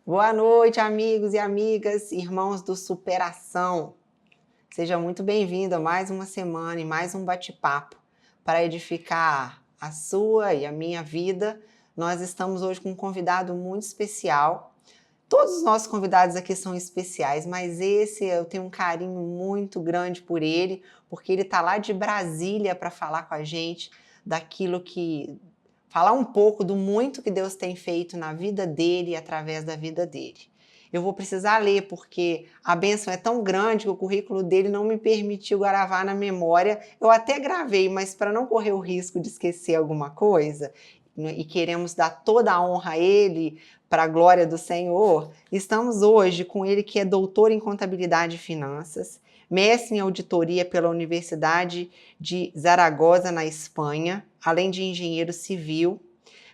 Boa noite, amigos e amigas, irmãos do Superação. Seja muito bem-vindo a mais uma semana e mais um bate-papo para edificar a sua e a minha vida. Nós estamos hoje com um convidado muito especial. Todos os nossos convidados aqui são especiais, mas esse eu tenho um carinho muito grande por ele, porque ele está lá de Brasília para falar com a gente daquilo que falar um pouco do muito que Deus tem feito na vida dele e através da vida dele. Eu vou precisar ler, porque a bênção é tão grande que o currículo dele não me permitiu gravar na memória. Eu até gravei, mas para não correr o risco de esquecer alguma coisa, e queremos dar toda a honra a ele, para a glória do Senhor, estamos hoje com ele que é doutor em contabilidade e finanças, mestre em auditoria pela Universidade de Zaragoza, na Espanha, além de engenheiro civil,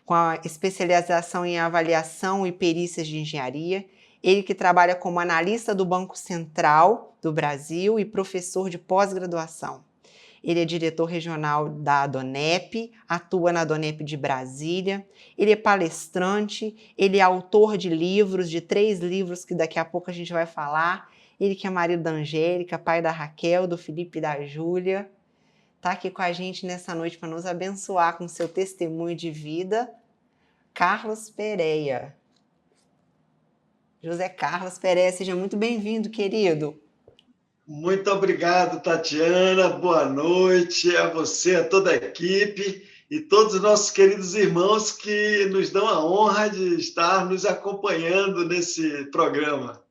com a especialização em avaliação e perícias de engenharia. Ele que trabalha como analista do Banco Central do Brasil e professor de pós-graduação. Ele é diretor regional da Adonep, atua na Adonep de Brasília, ele é palestrante, ele é autor de livros, de 3 livros que daqui a pouco a gente vai falar. Ele que é marido da Angélica, pai da Raquel, do Felipe e da Júlia. Está aqui com a gente nessa noite para nos abençoar com seu testemunho de vida, Carlos Pereira. José Carlos Pereira, seja muito bem-vindo, querido. Muito obrigado, Tatiana. Boa noite a você, a toda a equipe e todos os nossos queridos irmãos que nos dão a honra de estar nos acompanhando nesse programa.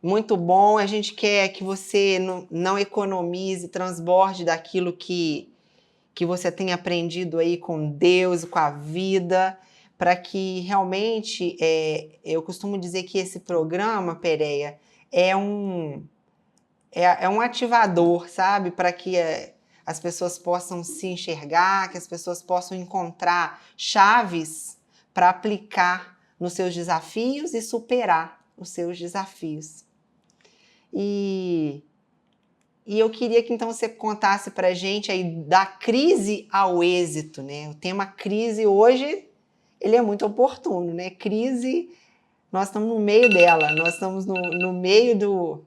Muito bom, a gente quer que você não economize, transborde daquilo que você tem aprendido aí com Deus, com a vida, para que realmente, eu costumo dizer que esse programa, Pereira, é um ativador, sabe? Para que as pessoas possam se enxergar, que as pessoas possam encontrar chaves para aplicar nos seus desafios e superar os seus desafios. E eu queria que então você contasse para a gente aí da crise ao êxito, né? O tema crise hoje, ele é muito oportuno, né? Crise, nós estamos no meio dela, nós estamos no meio do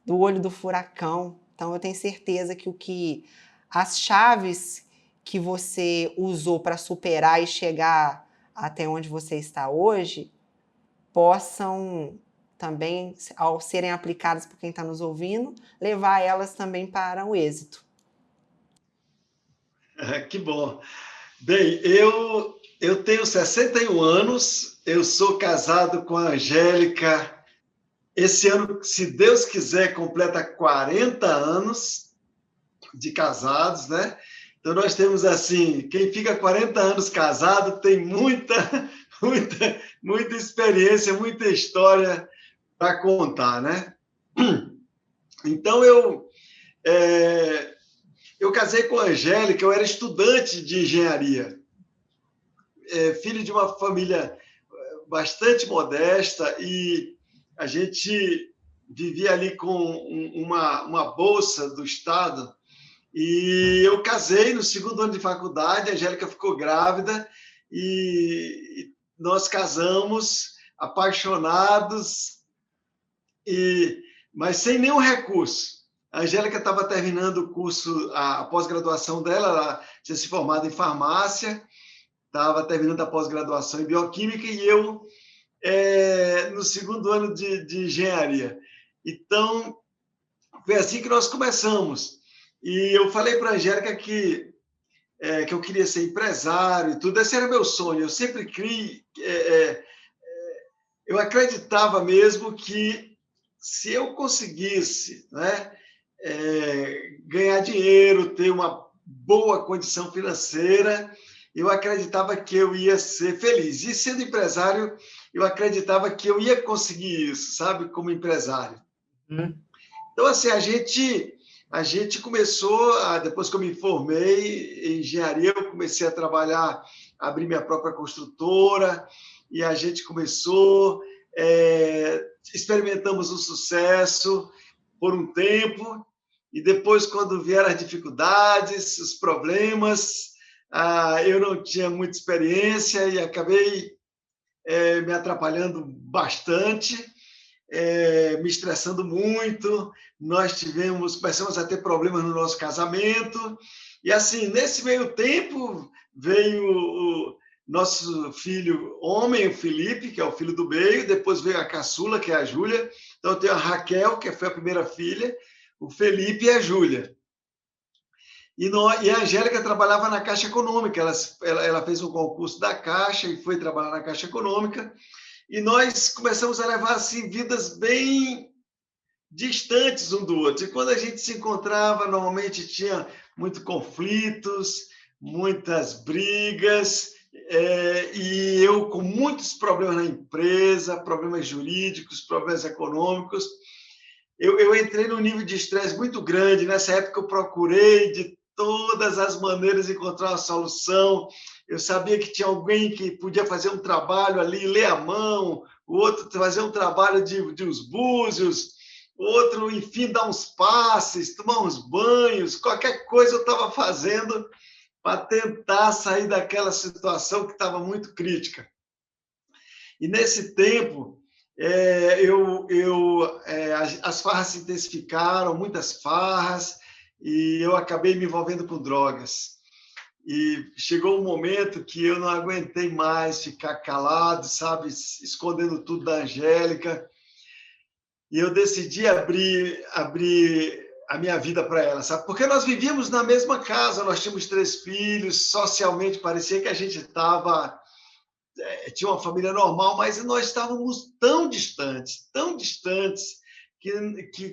olho do furacão. Então eu tenho certeza que as chaves que você usou para superar e chegar até onde você está hoje possam também, ao serem aplicadas por quem está nos ouvindo, levar elas também para o êxito. Que bom. Bem, eu tenho 61 anos, eu sou casado com a Angélica. Esse ano, se Deus quiser, completa 40 anos de casados, né? Então, nós temos assim, quem fica 40 anos casado tem muita experiência, muita história para contar, né? Então, eu casei com a Angélica, eu era estudante de engenharia, filho de uma família bastante modesta, e a gente vivia ali com uma bolsa do Estado. E eu casei no segundo ano de faculdade, a Angélica ficou grávida e nós casamos apaixonados, mas sem nenhum recurso. A Angélica estava terminando o curso, a pós-graduação dela, ela tinha se formado em farmácia, estava terminando a pós-graduação em bioquímica, e eu no segundo ano de engenharia. Então, foi assim que nós começamos. E eu falei para a Angélica que eu queria ser empresário e tudo. Esse era meu sonho. Eu sempre criei, eu acreditava mesmo que se eu conseguisse, né, ganhar dinheiro, ter uma boa condição financeira, eu acreditava que eu ia ser feliz. E sendo empresário, eu acreditava que eu ia conseguir isso, sabe, como empresário. Então, assim, a gente começou, depois que eu me formei em engenharia, eu comecei a trabalhar, abrir minha própria construtora, e a gente começou, experimentamos o sucesso por um tempo, e depois, quando vieram as dificuldades, os problemas, eu não tinha muita experiência e acabei me atrapalhando bastante, me estressando muito. Nós começamos a ter problemas no nosso casamento. E assim, nesse meio tempo, veio o nosso filho homem, o Felipe, que é o filho do meio, depois veio a caçula, que é a Júlia. Então, eu tenho a Raquel, que foi a primeira filha, o Felipe e a Júlia. E a Angélica trabalhava na Caixa Econômica, ela fez um concurso da Caixa e foi trabalhar na Caixa Econômica, e nós começamos a levar assim, vidas bem distantes um do outro. E quando a gente se encontrava, normalmente tinha muitos conflitos, muitas brigas, e eu com muitos problemas na empresa, problemas jurídicos, problemas econômicos. Eu entrei num nível de estresse muito grande. Nessa época, eu procurei de todas as maneiras encontrar uma solução. Eu sabia que tinha alguém que podia fazer um trabalho ali, ler a mão, o outro fazer um trabalho de uns búzios, o outro, enfim, dar uns passes, tomar uns banhos, qualquer coisa eu estava fazendo para tentar sair daquela situação que estava muito crítica. E nesse tempo, as farras se intensificaram, muitas farras, e eu acabei me envolvendo com drogas. E chegou um momento que eu não aguentei mais ficar calado, sabe, escondendo tudo da Angélica, e eu decidi abrir a minha vida para ela, sabe? Porque nós vivíamos na mesma casa, nós tínhamos 3 filhos, socialmente parecia que a gente tinha uma família normal, mas nós estávamos tão distantes,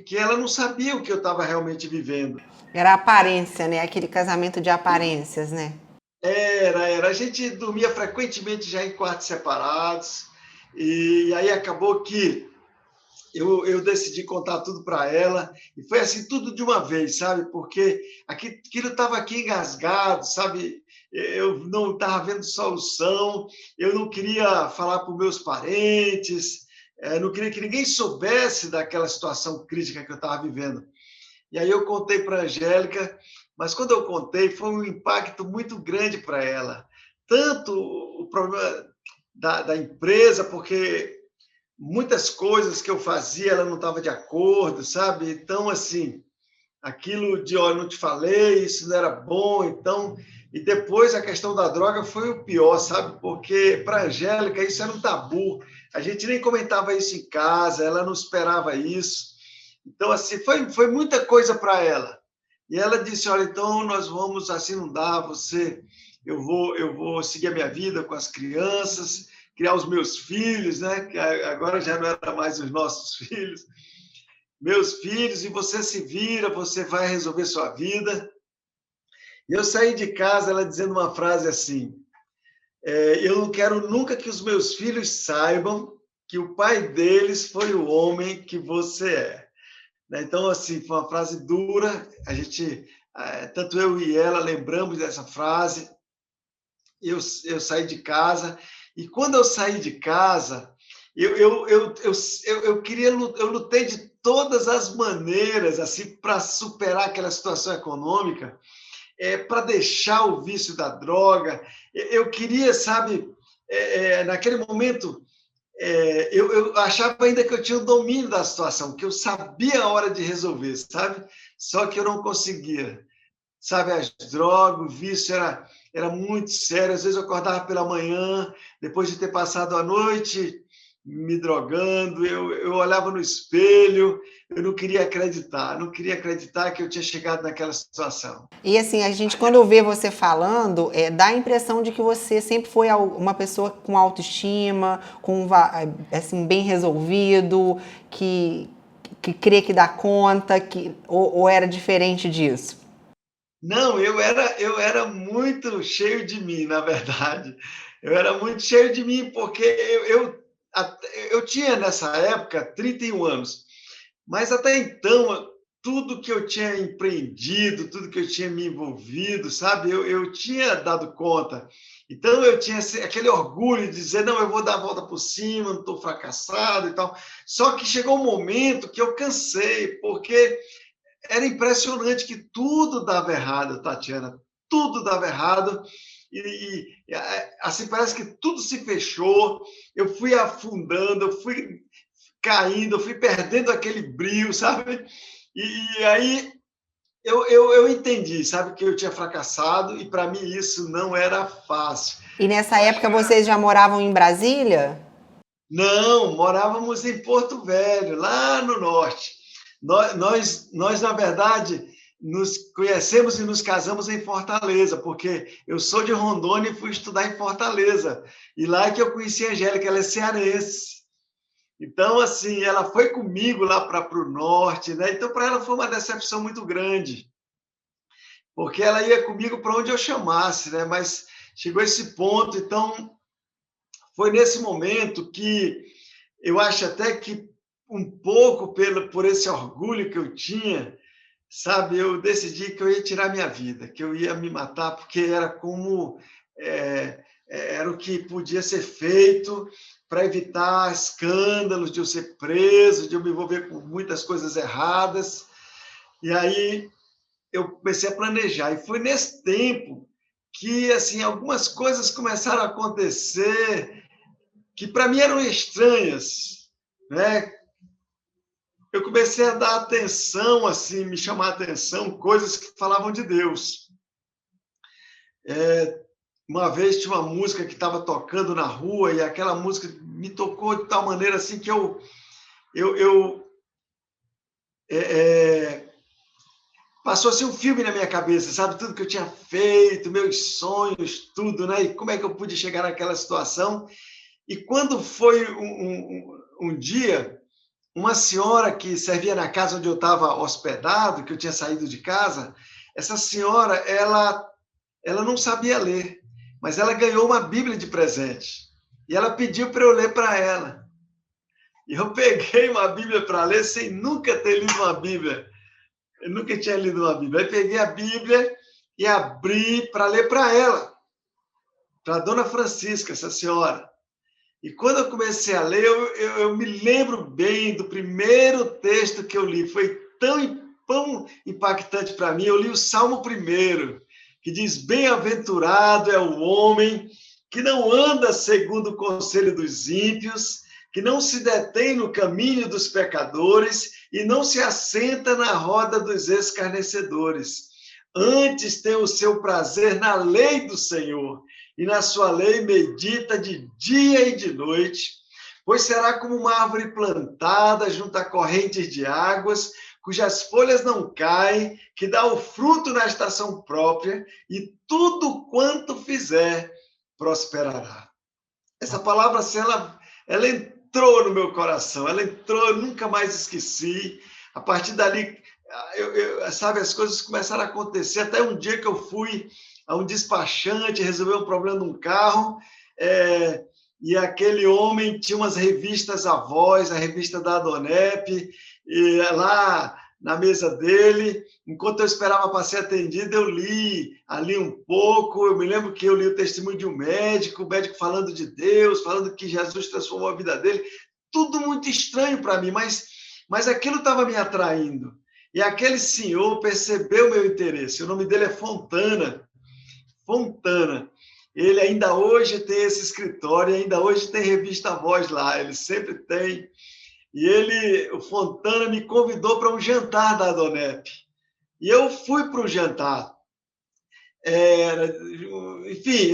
que ela não sabia o que eu estava realmente vivendo. Era a aparência, né? Aquele casamento de aparências, né? Era. A gente dormia frequentemente já em quartos separados, e aí acabou que eu decidi contar tudo para ela, e foi assim, tudo de uma vez, sabe? Porque aquilo estava aqui engasgado, sabe? Eu não estava vendo solução, eu não queria falar para os meus parentes, não queria que ninguém soubesse daquela situação crítica que eu estava vivendo. E aí eu contei para a Angélica, mas quando eu contei, foi um impacto muito grande para ela. Tanto o problema da empresa, porque muitas coisas que eu fazia, ela não estava de acordo, sabe? Então, assim, aquilo de, olha, não te falei, isso não era bom, então... E depois a questão da droga foi o pior, sabe? Porque para a Angélica isso era um tabu. A gente nem comentava isso em casa, ela não esperava isso. Então, assim, foi muita coisa para ela. E ela disse, olha, então nós vamos, assim não dá, eu vou seguir a minha vida com as crianças, criar os meus filhos, né? Que agora já não era mais os nossos filhos, meus filhos, e você se vira, você vai resolver sua vida. E eu saí de casa, ela dizendo uma frase assim, eu não quero nunca que os meus filhos saibam que o pai deles foi o homem que você é. Então, assim, foi uma frase dura, a gente, tanto eu e ela lembramos dessa frase. Eu saí de casa, e quando eu saí de casa, eu lutei de todas as maneiras assim para superar aquela situação econômica, para deixar o vício da droga. Eu queria, sabe, naquele momento, eu achava ainda que eu tinha o domínio da situação, que eu sabia a hora de resolver, sabe? Só que eu não conseguia. Sabe, as drogas, o vício era muito sério. Às vezes eu acordava pela manhã, depois de ter passado a noite me drogando, eu olhava no espelho, eu não queria acreditar que eu tinha chegado naquela situação. E assim, a gente, quando vê você falando, dá a impressão de que você sempre foi uma pessoa com autoestima, assim, bem resolvido, que crê que dá conta, ou era diferente disso? Não, eu era muito cheio de mim, na verdade. Eu era muito cheio de mim, porque eu tinha, nessa época, 31 anos. Mas até então, tudo que eu tinha empreendido, tudo que eu tinha me envolvido, sabe, eu tinha dado conta. Então eu tinha aquele orgulho de dizer, não, eu vou dar a volta por cima, não estou fracassado e tal. Só que chegou um momento que eu cansei, porque era impressionante que tudo dava errado, Tatiana, tudo dava errado. assim, parece que tudo se fechou, eu fui afundando, eu fui caindo, eu fui perdendo aquele brilho, sabe? E aí eu entendi, sabe, que eu tinha fracassado e para mim isso não era fácil. E nessa época vocês já moravam em Brasília? Não, morávamos em Porto Velho, lá no norte. Nós, na verdade, nos conhecemos e nos casamos em Fortaleza, porque eu sou de Rondônia e fui estudar em Fortaleza. E lá é que eu conheci a Angélica, ela é cearense. Então, assim, ela foi comigo lá para o norte, né? Então, para ela foi uma decepção muito grande, porque ela ia comigo para onde eu chamasse, né? Mas chegou esse ponto, então foi nesse momento que eu acho até que um pouco por esse orgulho que eu tinha, sabe, eu decidi que eu ia tirar minha vida, que eu ia me matar, porque era como era o que podia ser feito para evitar escândalos, de eu ser preso, de eu me envolver com muitas coisas erradas. E aí eu comecei a planejar. E foi nesse tempo que assim algumas coisas começaram a acontecer que para mim eram estranhas, né? Eu comecei a dar atenção, assim, me chamar a atenção, coisas que falavam de Deus. Uma vez tinha uma música que estava tocando na rua e aquela música me tocou de tal maneira assim que eu passou assim um filme na minha cabeça, sabe? Tudo que eu tinha feito, meus sonhos, tudo, né? E como é que eu pude chegar naquela situação? E quando foi um dia, uma senhora que servia na casa onde eu estava hospedado, que eu tinha saído de casa, essa senhora, ela não sabia ler, mas ela ganhou uma Bíblia de presente. E ela pediu para eu ler para ela. E eu peguei uma Bíblia para ler sem nunca ter lido uma Bíblia. Eu nunca tinha lido uma Bíblia. Aí peguei a Bíblia e abri para ler para ela, para a dona Francisca, essa senhora. E quando eu comecei a ler, eu me lembro bem do primeiro texto que eu li. Foi tão impactante para mim. Eu li o Salmo 1, que diz: Bem-aventurado é o homem que não anda segundo o conselho dos ímpios, que não se detém no caminho dos pecadores e não se assenta na roda dos escarnecedores. Antes tem o seu prazer na lei do Senhor, e na sua lei medita de dia e de noite, pois será como uma árvore plantada junto a correntes de águas, cujas folhas não caem, que dá o fruto na estação própria, e tudo quanto fizer prosperará. Essa palavra, assim, ela entrou no meu coração, ela entrou, eu nunca mais esqueci. A partir dali, sabe, as coisas começaram a acontecer. Até um dia que eu fui a um despachante resolver um problema num carro, e aquele homem tinha umas revistas Avós, a revista da Adonep, e lá na mesa dele, enquanto eu esperava para ser atendido, eu li ali um pouco. Eu me lembro que eu li o testemunho de um médico, o médico falando de Deus, falando que Jesus transformou a vida dele. Tudo muito estranho para mim, mas aquilo estava me atraindo. E aquele senhor percebeu meu interesse. O nome dele é Fontana. Fontana. Ele ainda hoje tem esse escritório, ainda hoje tem revista Voz lá, ele sempre tem. E o Fontana, me convidou para um jantar da Adonep. E eu fui para o jantar. Enfim,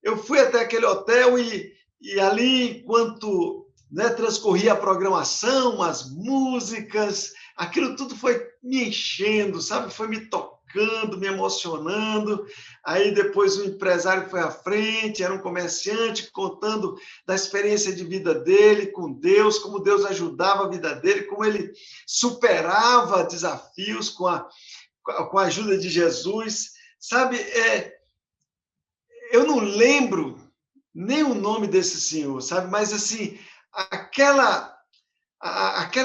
eu fui até aquele hotel e ali, enquanto, né, transcorria a programação, as músicas, aquilo tudo foi me enchendo, sabe? Foi me tocando, me emocionando. Aí depois o empresário foi à frente, era um comerciante, contando da experiência de vida dele com Deus, como Deus ajudava a vida dele, como ele superava desafios com a ajuda de Jesus. Sabe, eu não lembro nem o nome desse senhor, sabe? Mas, assim, aquela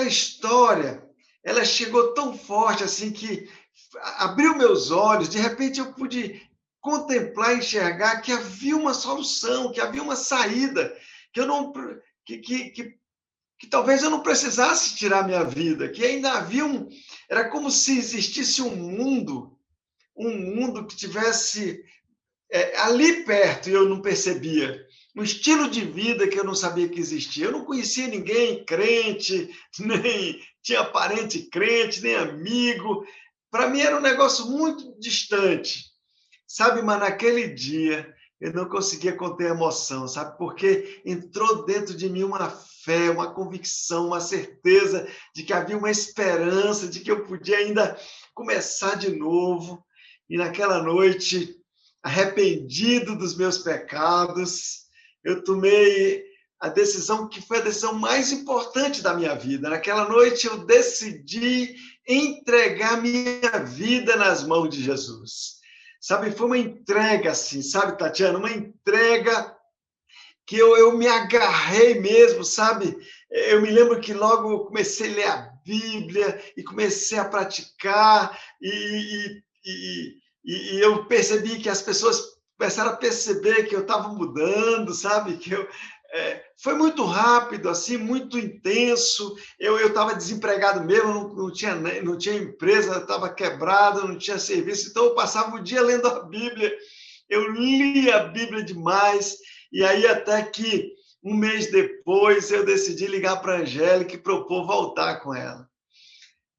história, ela chegou tão forte, assim, que abriu meus olhos. De repente, eu pude contemplar e enxergar que havia uma solução, que havia uma saída, que eu não... Que talvez eu não precisasse tirar minha vida, que ainda havia era como se existisse um mundo que tivesse ali perto e eu não percebia. Um estilo de vida que eu não sabia que existia. Eu não conhecia ninguém crente, nem tinha parente crente, nem amigo. Para mim era um negócio muito distante, sabe? Mas naquele dia eu não conseguia conter a emoção, sabe? Porque entrou dentro de mim uma fé, uma convicção, uma certeza de que havia uma esperança, de que eu podia ainda começar de novo. E naquela noite, arrependido dos meus pecados, eu tomei a decisão que foi a decisão mais importante da minha vida. Naquela noite eu decidi entregar minha vida nas mãos de Jesus. Sabe, foi uma entrega assim, sabe, Tatiana? Uma entrega que eu me agarrei mesmo, sabe? Eu me lembro que logo eu comecei a ler a Bíblia e comecei a praticar, e eu percebi que as pessoas começaram a perceber que eu estava mudando, sabe? Foi muito rápido, assim, muito intenso. Eu estava desempregado mesmo, não tinha empresa, estava quebrado, não tinha serviço, então eu passava o dia lendo a Bíblia. Eu li a Bíblia demais, e aí até que um mês depois eu decidi ligar para a Angélica e propor voltar com ela.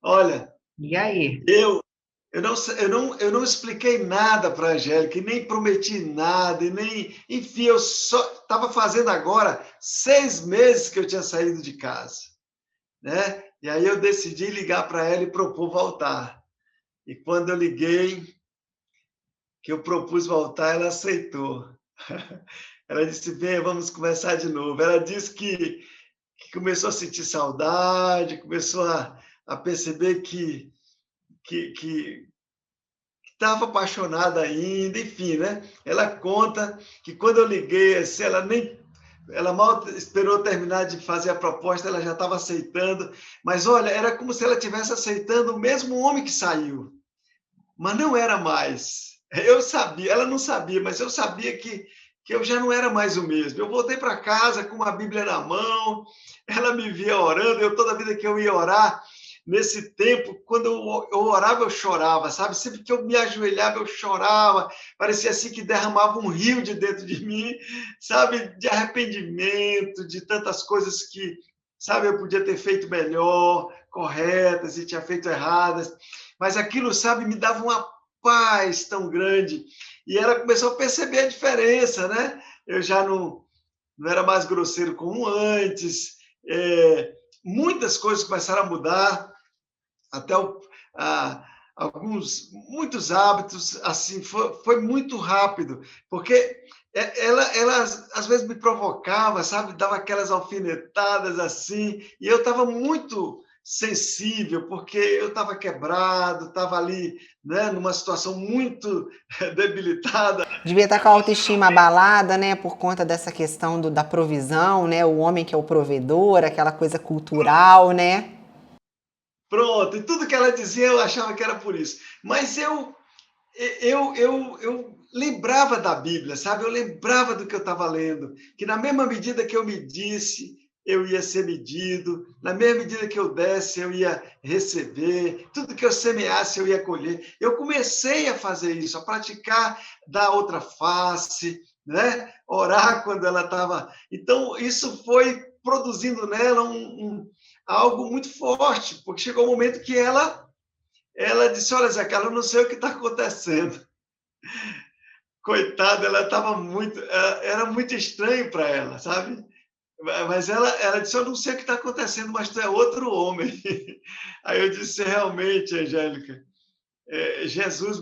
Olha, E aí? eu não expliquei nada para a Angélica, e nem prometi nada, e nem. Enfim, eu só estava fazendo agora 6 meses que eu tinha saído de casa, né? E aí eu decidi ligar para ela e propor voltar. E quando eu liguei, que eu propus voltar, ela aceitou. Ela disse: bem, vamos começar de novo. Ela disse que começou a sentir saudade, começou a perceber que estava apaixonada ainda, enfim, né? Ela conta que quando eu liguei, assim, ela mal esperou terminar de fazer a proposta, ela já estava aceitando. Mas olha, era como se ela estivesse aceitando o mesmo homem que saiu, mas não era mais. Eu sabia, ela não sabia, mas eu sabia que eu já não era mais o mesmo. Eu voltei para casa com uma Bíblia na mão, ela me via orando, eu toda vida que eu ia orar, nesse tempo, quando eu orava, eu chorava, sabe? Sempre que eu me ajoelhava, eu chorava, parecia assim que derramava um rio de dentro de mim, sabe? De arrependimento, de tantas coisas que, sabe, eu podia ter feito melhor, corretas, e tinha feito erradas, mas aquilo, sabe, me dava uma paz tão grande. E ela começou a perceber a diferença, né? Eu já não era mais grosseiro como antes, muitas coisas começaram a mudar, até muitos hábitos, assim, foi muito rápido, porque ela às vezes me provocava, sabe, dava aquelas alfinetadas assim, e eu estava muito sensível, porque eu estava quebrado, estava ali, né, numa situação muito debilitada. Devia estar com a autoestima abalada, né, por conta dessa questão da provisão, né, o homem que é o provedor, aquela coisa cultural, né? Pronto, e tudo que ela dizia eu achava que era por isso. Mas eu lembrava da Bíblia, sabe? Eu lembrava do que eu estava lendo, que na mesma medida que eu medisse, eu ia ser medido, na mesma medida que eu desse, eu ia receber, tudo que eu semeasse, eu ia colher. Eu comecei a fazer isso, a praticar da outra face, né? Orar quando ela estava. Então, isso foi produzindo nela algo muito forte, porque chegou um momento que ela disse: olha, Zé Carlos, eu não sei o que está acontecendo. Coitada, ela estava muito. Era muito estranho para ela, sabe? Mas ela disse: eu não sei o que está acontecendo, mas tu é outro homem. Aí eu disse: realmente, Angélica, Jesus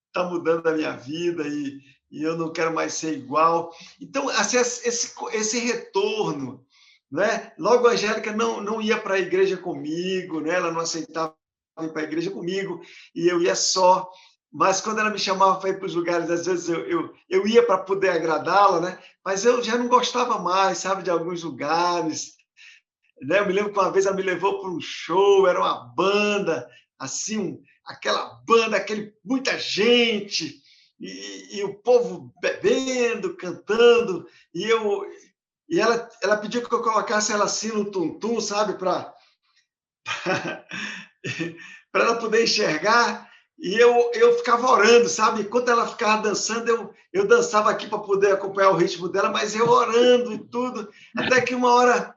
está mudando a minha vida e eu não quero mais ser igual. Então, assim, esse retorno. Né? Logo, a Angélica não ia para a igreja comigo, né? Ela não aceitava ir para a igreja comigo, e eu ia só. Mas quando ela me chamava para ir para os lugares, às vezes eu ia para poder agradá-la, né? Mas eu já não gostava mais, sabe, de alguns lugares. Né? Eu me lembro que uma vez ela me levou para um show, era uma banda, assim, aquela banda, muita gente, e o povo bebendo, cantando, e ela pediu que eu colocasse ela assim no tum-tum, sabe, para ela poder enxergar. E eu ficava orando, sabe? Enquanto ela ficava dançando, eu dançava aqui para poder acompanhar o ritmo dela, mas eu orando e tudo, até que uma hora,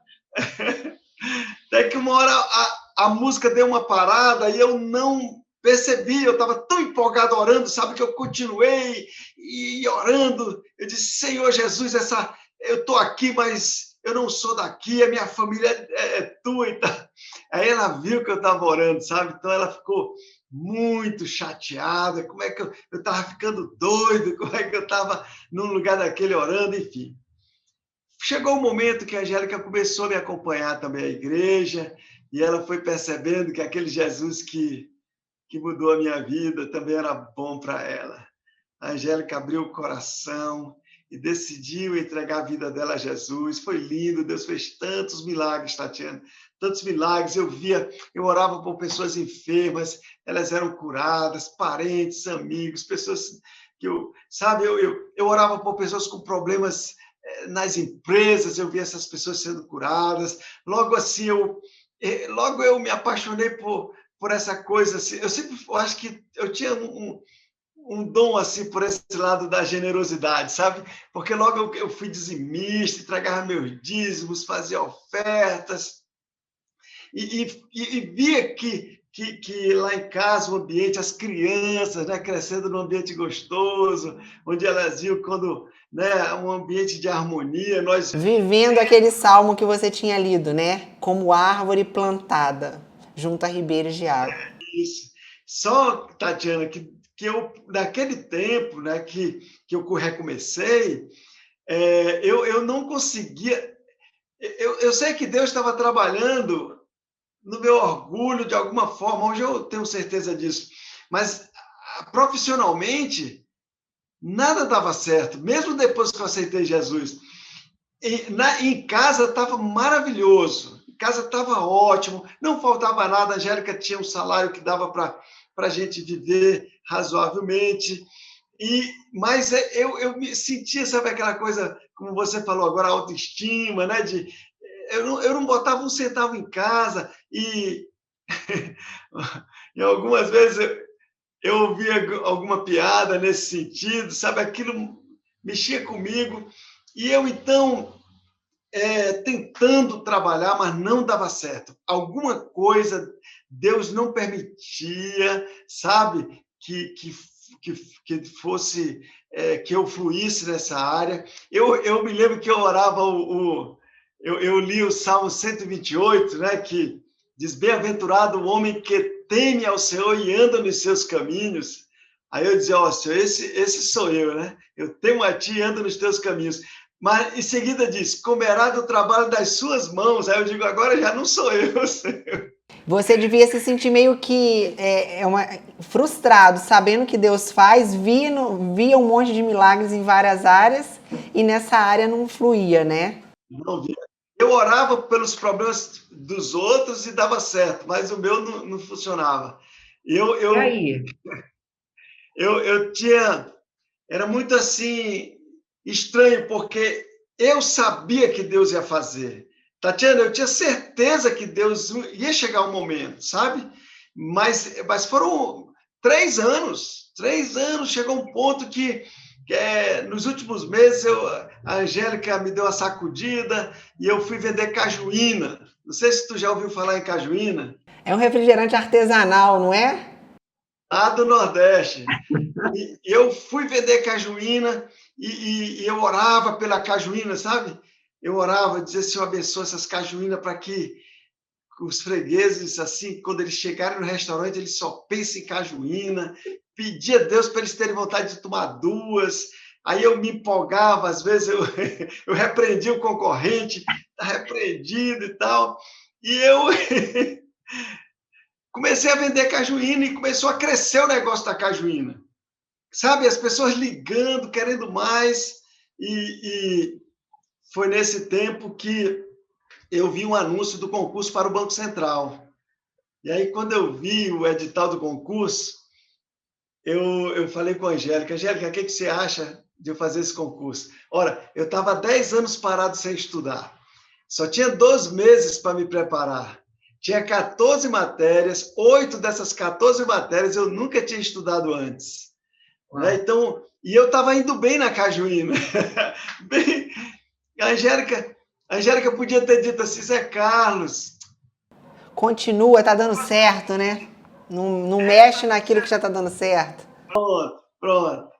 até que uma hora a música deu uma parada e eu não percebi, eu estava tão empolgado orando, sabe, que eu continuei e orando. Eu disse, Senhor Jesus, eu estou aqui, mas eu não sou daqui, a minha família é tua e tal. Aí ela viu que eu estava orando, sabe? Então ela ficou muito chateada, como é que eu estava ficando doido, como é que eu estava num lugar daquele orando, enfim. Chegou o momento que a Angélica começou a me acompanhar também à igreja, e ela foi percebendo que aquele Jesus que mudou a minha vida também era bom para ela. A Angélica abriu o coração e decidiu entregar a vida dela a Jesus. Foi lindo, Deus fez tantos milagres, Tatiana, tantos milagres. Eu orava por pessoas enfermas, elas eram curadas, parentes, amigos, pessoas que eu orava por pessoas com problemas nas empresas, eu via essas pessoas sendo curadas. Logo assim, logo eu me apaixonei por essa coisa. Assim, eu sempre acho que eu tinha um dom assim por esse lado da generosidade, sabe? Porque logo eu fui dizimista, entregava meus dízimos, fazia ofertas e via que lá em casa o ambiente, as crianças, né, crescendo num ambiente gostoso, onde elas viam quando, né, um ambiente de harmonia, nós Vivendo aquele salmo que você tinha lido, né? Como árvore plantada junto a ribeiros de água. isso. Só, Tatiana, que eu, naquele tempo, né, que eu recomecei, eu não conseguia. Eu sei que Deus estava trabalhando no meu orgulho de alguma forma, hoje eu tenho certeza disso, mas profissionalmente nada dava certo, mesmo depois que eu aceitei Jesus. Em casa estava maravilhoso, em casa estava ótimo, não faltava nada, a Angélica tinha um salário que dava para a gente viver razoavelmente, mas eu me sentia, sabe, aquela coisa, como você falou agora, autoestima, né? Eu não botava um centavo em casa e algumas vezes eu ouvia alguma piada nesse sentido, sabe? Aquilo mexia comigo e eu então tentando trabalhar, mas não dava certo. Alguma coisa Deus não permitia, sabe? Que fosse que eu fluísse nessa área. Eu me lembro que eu orava eu li o Salmo 128, né? Que diz: Bem-aventurado o homem que teme ao Senhor e anda nos seus caminhos. Aí eu dizia: Ó, Senhor, esse sou eu, né? Eu temo a Ti e ando nos teus caminhos. Mas em seguida diz: comerá do trabalho das suas mãos. Aí eu digo: agora já não sou eu, Senhor. Você devia se sentir meio que frustrado, sabendo que Deus faz, via um monte de milagres em várias áreas e nessa área não fluía, né? Não via. Eu orava pelos problemas dos outros e dava certo, mas o meu não funcionava. Eu, E eu, aí? eu tinha. Era muito assim, estranho, porque eu sabia que Deus ia fazer. Tatiana, eu tinha certeza que Deus ia chegar um momento, sabe? Mas foram 3 anos. 3 anos, chegou um ponto nos últimos meses a Angélica me deu uma sacudida e eu fui vender cajuína. Não sei se tu já ouviu falar em cajuína. É um refrigerante artesanal, não é? Lá do Nordeste. E eu fui vender cajuína e eu orava pela cajuína, sabe? Eu orava, dizia: Senhor, abençoa essas cajuínas para que os fregueses, assim, quando eles chegarem no restaurante, eles só pensem em cajuína. Pedia a Deus para eles terem vontade de tomar duas. Aí eu me empolgava, às vezes eu repreendia o concorrente, está repreendido e tal. E eu comecei a vender cajuína e começou a crescer o negócio da cajuína. Sabe, as pessoas ligando, querendo mais, e foi nesse tempo que eu vi um anúncio do concurso para o Banco Central. E aí, quando eu vi o edital do concurso, eu falei com a Angélica: Angélica, o que você acha de eu fazer esse concurso? Ora, eu estava 10 anos parado sem estudar, só tinha 2 meses para me preparar. Tinha 14 matérias, 8 dessas 14 matérias eu nunca tinha estudado antes. Né? Então, e eu estava indo bem na Cajuína. Bem, a Angélica podia ter dito assim, Zé Carlos. Continua, tá dando certo, né? Não mexe naquilo que já tá dando certo. Pronto.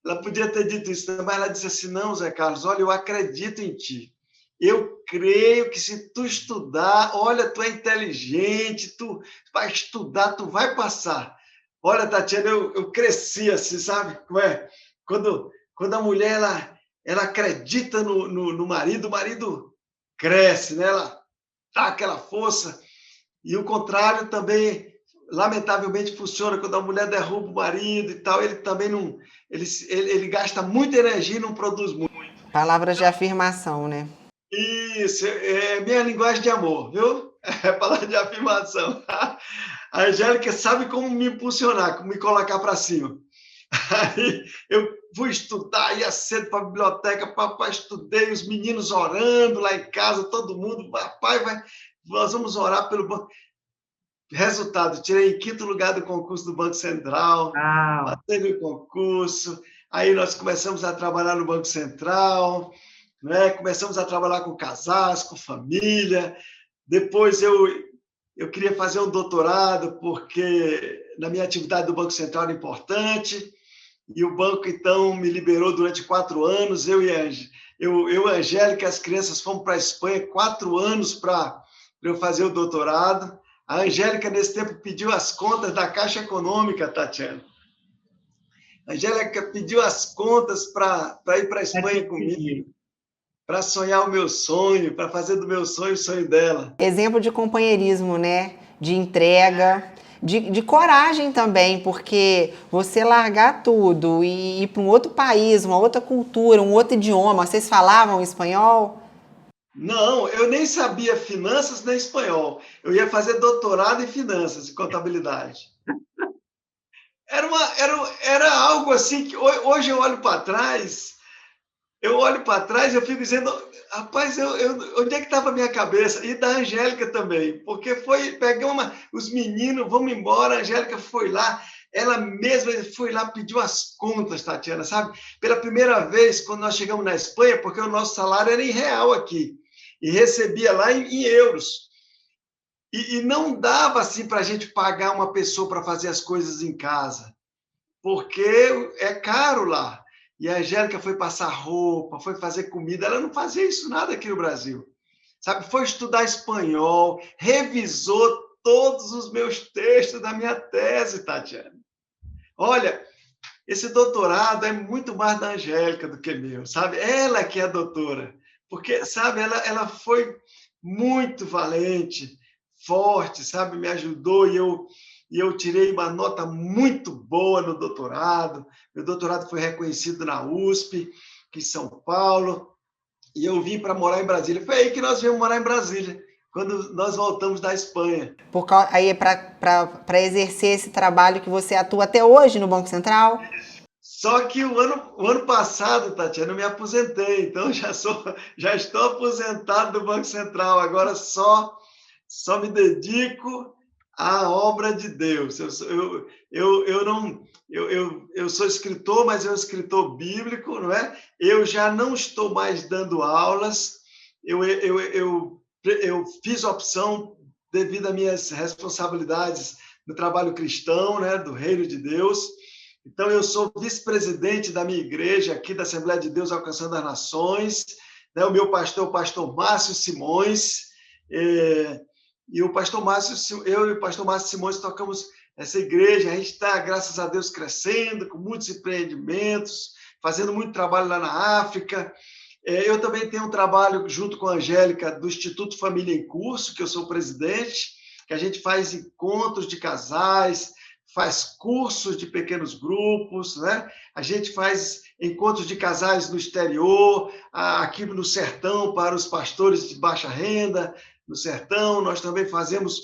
Ela podia ter dito isso, mas ela disse assim, não, Zé Carlos, olha, eu acredito em ti. Eu creio que se tu estudar, olha, tu é inteligente, tu vai estudar, tu vai passar. Olha, Tatiana, eu cresci assim, sabe? Como é? Quando a mulher ela acredita no marido, o marido cresce, né? Ela dá aquela força. E o contrário também, lamentavelmente, funciona quando a mulher derruba o marido e tal, ele também não. Ele gasta muita energia e não produz muito. Palavras de afirmação, né? Isso, é minha linguagem de amor, viu? É palavra de afirmação. A Angélica sabe como me impulsionar, como me colocar para cima. Aí eu fui estudar, ia cedo para a biblioteca, papai, estudei, os meninos orando lá em casa, todo mundo, papai, nós vamos orar pelo banco. Resultado, tirei em quinto lugar do concurso do Banco Central, passei no concurso, aí nós começamos a trabalhar no Banco Central, né? Começamos a trabalhar com casais, com família. Depois eu queria fazer um doutorado, porque na minha atividade do Banco Central era importante, e o banco, então, me liberou durante 4 anos, eu e a Angélica, as crianças fomos para a Espanha 4 anos para eu fazer o doutorado. A Angélica, nesse tempo, pediu as contas da Caixa Econômica, Tatiana. A Angélica pediu as contas para ir para a Espanha comigo, para sonhar o meu sonho, para fazer do meu sonho o sonho dela. Exemplo de companheirismo, né? De entrega, de coragem também, porque você largar tudo e ir para um outro país, uma outra cultura, um outro idioma. Vocês falavam espanhol? Não, eu nem sabia finanças nem espanhol. Eu ia fazer doutorado em finanças e contabilidade. Era algo assim que hoje eu olho para trás e eu fico dizendo, rapaz, onde é que estava a minha cabeça? E da Angélica também, porque peguei os meninos, vamos embora, a Angélica foi lá, ela mesma foi lá, pediu as contas, Tatiana, sabe? Pela primeira vez, quando nós chegamos na Espanha, porque o nosso salário era em real aqui, e recebia lá em euros. E não dava assim para a gente pagar uma pessoa para fazer as coisas em casa, porque é caro lá. E a Angélica foi passar roupa, foi fazer comida, ela não fazia isso nada aqui no Brasil. Sabe? Foi estudar espanhol, revisou todos os meus textos da minha tese, Tatiana. Olha, esse doutorado é muito mais da Angélica do que meu, sabe? Ela que é a doutora, porque, sabe, ela foi muito valente, forte, sabe? Me ajudou e eu tirei uma nota muito boa no doutorado. Meu doutorado foi reconhecido na USP, aqui em São Paulo, e eu vim para morar em Brasília. Foi aí que nós viemos morar em Brasília, quando nós voltamos da Espanha. Aí é para exercer esse trabalho que você atua até hoje no Banco Central? Só que o ano passado, Tatiana, eu me aposentei, então já estou aposentado do Banco Central. Agora só me dedico à obra de Deus. Eu não eu sou escritor, mas eu sou escritor bíblico, não é? Eu já não estou mais dando aulas. Eu fiz opção devido às minhas responsabilidades no trabalho cristão, né, do Reino de Deus. Então, eu sou vice-presidente da minha igreja aqui da Assembleia de Deus Alcançando as Nações. Né? O meu pastor, o pastor Márcio Simões, e o pastor Márcio, eu e o pastor Márcio Simões tocamos essa igreja. A gente está, graças a Deus, crescendo, com muitos empreendimentos, fazendo muito trabalho lá na África. Eu também tenho um trabalho junto com a Angélica do Instituto Família em Curso, que eu sou presidente, que a gente faz encontros de casais, faz cursos de pequenos grupos, né? A gente faz encontros de casais no exterior, aqui no sertão, para os pastores de baixa renda, no sertão. Nós também fazemos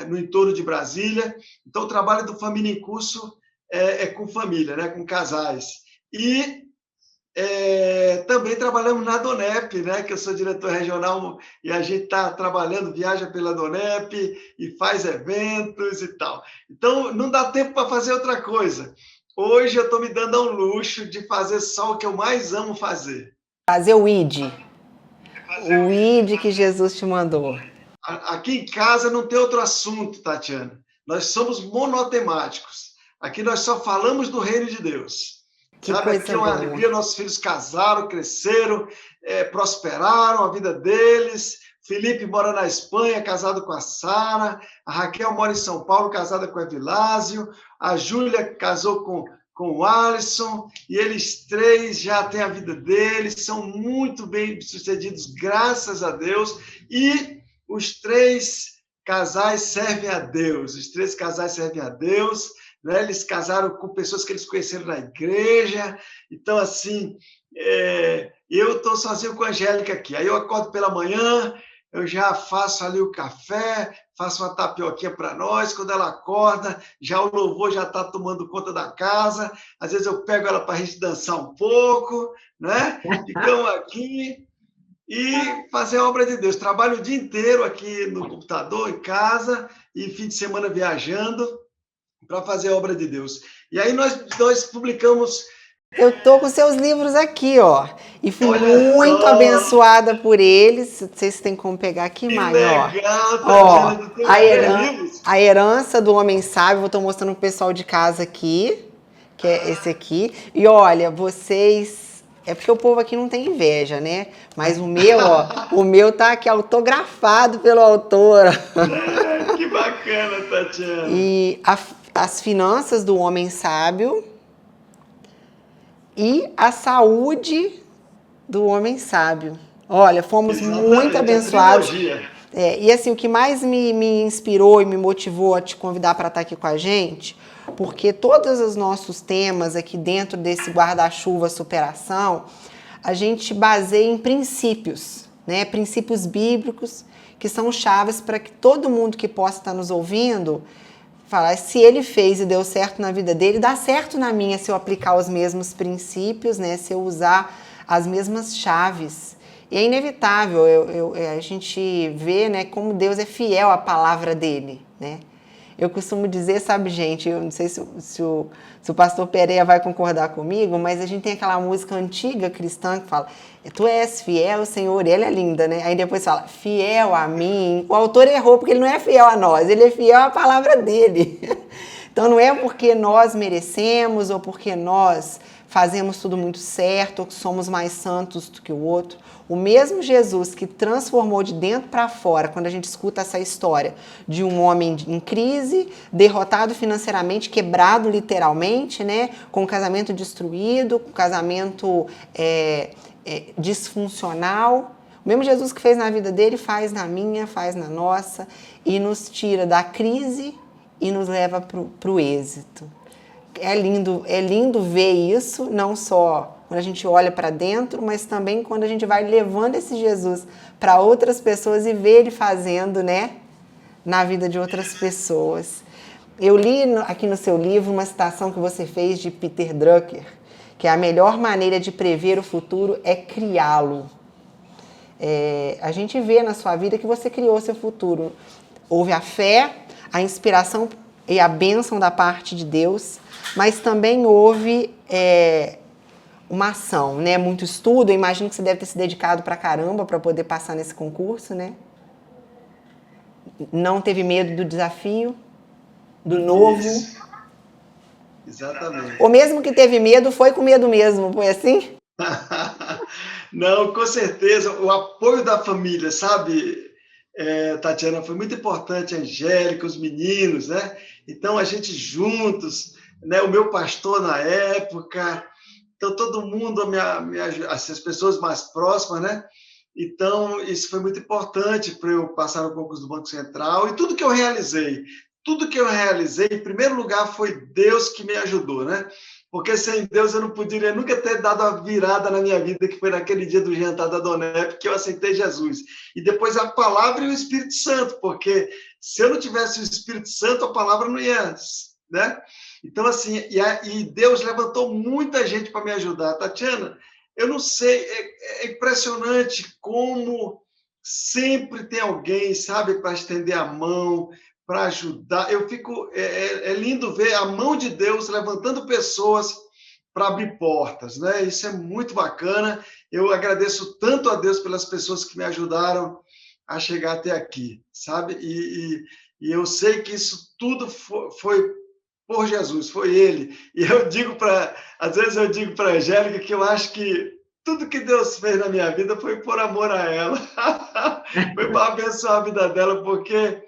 no entorno de Brasília. Então, o trabalho do Família em Curso é com família, né? Com casais. E também trabalhamos na Donep, né? Que eu sou diretor regional e a gente está trabalhando, viaja pela Donep e faz eventos e tal. Então, não dá tempo para fazer outra coisa. Hoje eu estou me dando ao luxo de fazer só o que eu mais amo fazer. Fazer o ID. O ID que Jesus te mandou. Aqui em casa não tem outro assunto, Tatiana. Nós somos monotemáticos. Aqui nós só falamos do reino de Deus. Que Sabe? Aqui coisa é uma boa. alegria, nossos filhos casaram, cresceram, prosperaram a vida deles. Felipe mora na Espanha, casado com a Sara. A Raquel mora em São Paulo, casada com o Evilásio. A Júlia casou com o Alisson. E eles três já têm a vida deles, são muito bem-sucedidos, graças a Deus. E os três casais servem a Deus. Os três casais servem a Deus. Né? Eles casaram com pessoas que eles conheceram na igreja. Então, assim, eu estou sozinho com a Angélica aqui. Aí eu acordo pela manhã, eu já faço ali o café, faço uma tapioquinha para nós. Quando ela acorda, já o louvor já está tomando conta da casa. Às vezes eu pego ela para a gente dançar um pouco, né? Ficamos aqui e fazer a obra de Deus. Trabalho o dia inteiro aqui no computador, em casa, e fim de semana viajando para fazer a obra de Deus. E aí nós publicamos. Eu tô com seus livros aqui, ó. E fui Olha muito só, abençoada por eles. Vocês têm como pegar aqui, que Magno, ó. legal, Ó, Tatiana, tu tem os 10 livros? a herança do homem sábio, eu tô mostrando pro pessoal de casa aqui, que é esse aqui. E olha, vocês... É porque o povo aqui não tem inveja, né? Mas o meu, ó, o meu tá aqui autografado pelo autor. Que bacana, Tatiana. E as finanças do homem sábio e a saúde do homem sábio. Olha, fomos muito abençoados. E assim, o que mais me inspirou e me motivou a te convidar para estar aqui com a gente, porque todos os nossos temas aqui dentro desse guarda-chuva superação, a gente baseia em princípios, né? Princípios bíblicos, que são chaves para que todo mundo que possa estar nos ouvindo falar, se ele fez e deu certo na vida dele, dá certo na minha se eu aplicar os mesmos princípios, né? Se eu usar as mesmas chaves. E é inevitável, a gente vê, né, como Deus é fiel à palavra dele, né? Eu costumo dizer, sabe, gente, eu não sei se o pastor Pereira vai concordar comigo, mas a gente tem aquela música antiga cristã que fala, tu és fiel, Senhor, e ela é linda, né? Aí depois fala, fiel a mim. O autor errou porque ele não é fiel a nós, ele é fiel à palavra dele. Então não é porque nós merecemos ou porque nós fazemos tudo muito certo ou que somos mais santos do que o outro. O mesmo Jesus que transformou de dentro para fora, quando a gente escuta essa história de um homem em crise, derrotado financeiramente, quebrado literalmente, né, com o casamento destruído, com o casamento disfuncional. O mesmo Jesus que fez na vida dele, faz na minha, faz na nossa, e nos tira da crise e nos leva para o êxito. É lindo ver isso, não só quando a gente olha para dentro, mas também quando a gente vai levando esse Jesus para outras pessoas e vê ele fazendo, né, na vida de outras pessoas. Eu li aqui no seu livro uma citação que você fez de Peter Drucker, que a melhor maneira de prever o futuro é criá-lo. A gente vê na sua vida que você criou seu futuro. Houve a fé, a inspiração e a bênção da parte de Deus, mas também houve uma ação, né? Muito estudo. Eu imagino que você deve ter se dedicado pra caramba para poder passar nesse concurso, né? Não teve medo do desafio, do novo. Isso. Exatamente. Ou mesmo que teve medo, foi com medo mesmo, foi assim? Não, com certeza. O apoio da família, sabe, Tatiana, foi muito importante, a Angélica, os meninos, né? Então, a gente juntos, né? O meu pastor na época, então todo mundo, as pessoas mais próximas, né? Então, isso foi muito importante para eu passar no concurso do Banco Central e tudo que eu realizei, em primeiro lugar, foi Deus que me ajudou, né? Porque sem Deus eu não poderia nunca ter dado a virada na minha vida, que foi naquele dia do jantar da Donep, que eu aceitei Jesus. E depois a palavra e o Espírito Santo, porque se eu não tivesse o Espírito Santo, a palavra não ia, né? Então, assim, e Deus levantou muita gente para me ajudar. Tatiana, Eu não sei, é impressionante como sempre tem alguém, sabe, para estender a mão, para ajudar. É lindo ver a mão de Deus levantando pessoas para abrir portas, né? Isso é muito bacana. Eu agradeço tanto a Deus pelas pessoas que me ajudaram a chegar até aqui, sabe? E eu sei que isso tudo foi por Jesus, foi Ele. E às vezes eu digo para a Angélica que eu acho que tudo que Deus fez na minha vida foi por amor a ela. Foi para abençoar a vida dela, porque,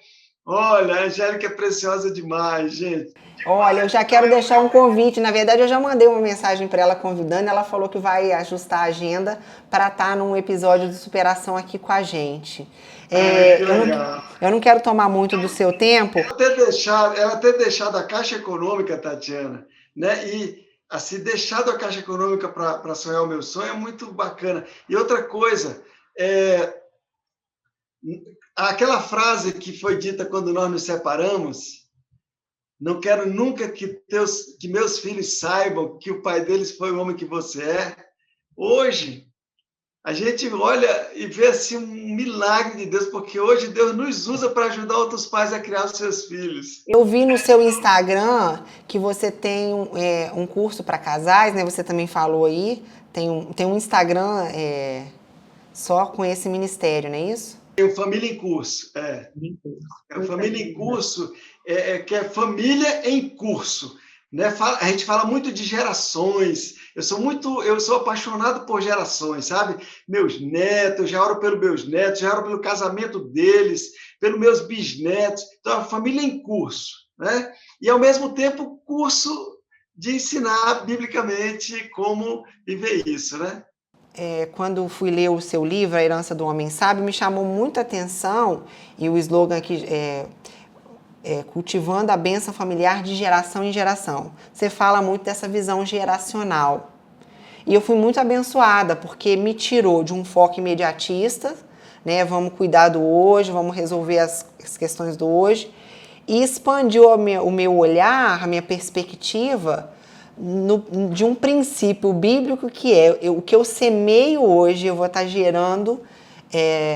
olha, a Angélica é preciosa demais, gente. Olha, eu já quero deixar um convite. Na verdade, eu já mandei uma mensagem para ela convidando. Ela falou que vai ajustar a agenda para estar num episódio de superação aqui com a gente. Que legal. Eu não quero tomar muito do seu tempo. Ela ter deixado a Caixa Econômica, Tatiana, né? E assim, deixado a Caixa Econômica para sonhar o meu sonho é muito bacana. E outra coisa, aquela frase que foi dita quando nós nos separamos, não quero nunca que meus filhos saibam que o pai deles foi o homem que você é. Hoje, a gente olha e vê assim um milagre de Deus, porque hoje Deus nos usa para ajudar outros pais a criar os seus filhos. Eu vi no seu Instagram que você tem um curso para casais, né? Você também falou aí. Tem um Instagram só com esse ministério, não é isso? Tem o Família em Curso. É o Família em Curso, que é família em curso. Né? A gente fala muito de gerações. Eu sou apaixonado por gerações, sabe? Meus netos, já oro pelos meus netos, já oro pelo casamento deles, pelos meus bisnetos. Então, a família em curso, né? E, ao mesmo tempo, curso de ensinar biblicamente como viver isso, né? Quando fui ler o seu livro, A Herança do Homem Sábio, me chamou muita atenção, e o slogan aqui cultivando a bênção familiar de geração em geração. Você fala muito dessa visão geracional. E eu fui muito abençoada, porque me tirou de um foco imediatista, né? Vamos cuidar do hoje, vamos resolver as questões do hoje, e expandiu o meu olhar, a minha perspectiva de um princípio bíblico que é o que eu semeio hoje, eu vou estar gerando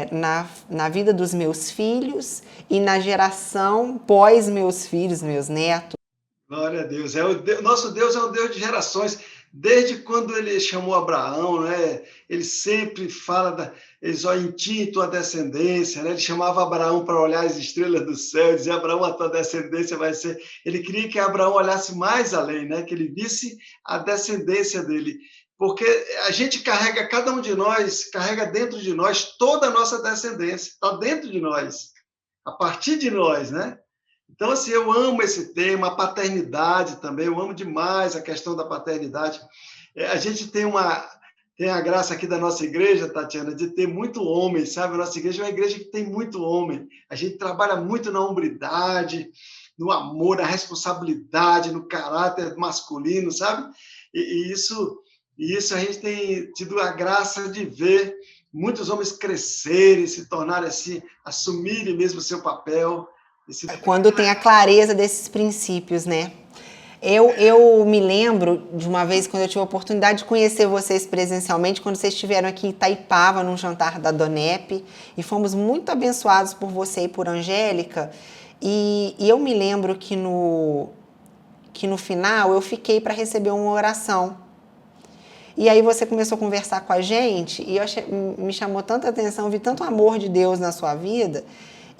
na vida dos meus filhos e na geração pós meus filhos, meus netos. Glória a Deus. Nosso Deus é um Deus de gerações. Desde quando ele chamou Abraão, né? Ele sempre fala em ti, tua descendência, né? Ele chamava Abraão para olhar as estrelas do céu, dizia, Abraão, a tua descendência vai ser... Ele queria que Abraão olhasse mais além, né? Que ele visse a descendência dele. Porque a gente carrega, cada um de nós, carrega dentro de nós toda a nossa descendência. Está dentro de nós, a partir de nós, né? Então, assim, eu amo esse tema, a paternidade também, eu amo demais a questão da paternidade. A gente tem a graça aqui da nossa igreja, Tatiana, de ter muito homem, sabe? A nossa igreja é uma igreja que tem muito homem. A gente trabalha muito na hombridade, no amor, na responsabilidade, no caráter masculino, sabe? E isso a gente tem tido a graça de ver muitos homens crescerem, se tornarem assim, assumirem mesmo o seu papel. Quando tem a clareza desses princípios, né? Eu me lembro de uma vez quando eu tive a oportunidade de conhecer vocês presencialmente, quando vocês estiveram aqui em Itaipava, num jantar da Donep, e fomos muito abençoados por você e por Angélica. E eu me lembro que no final eu fiquei para receber uma oração. E aí você começou a conversar com a gente e me chamou tanta atenção, vi tanto amor de Deus na sua vida.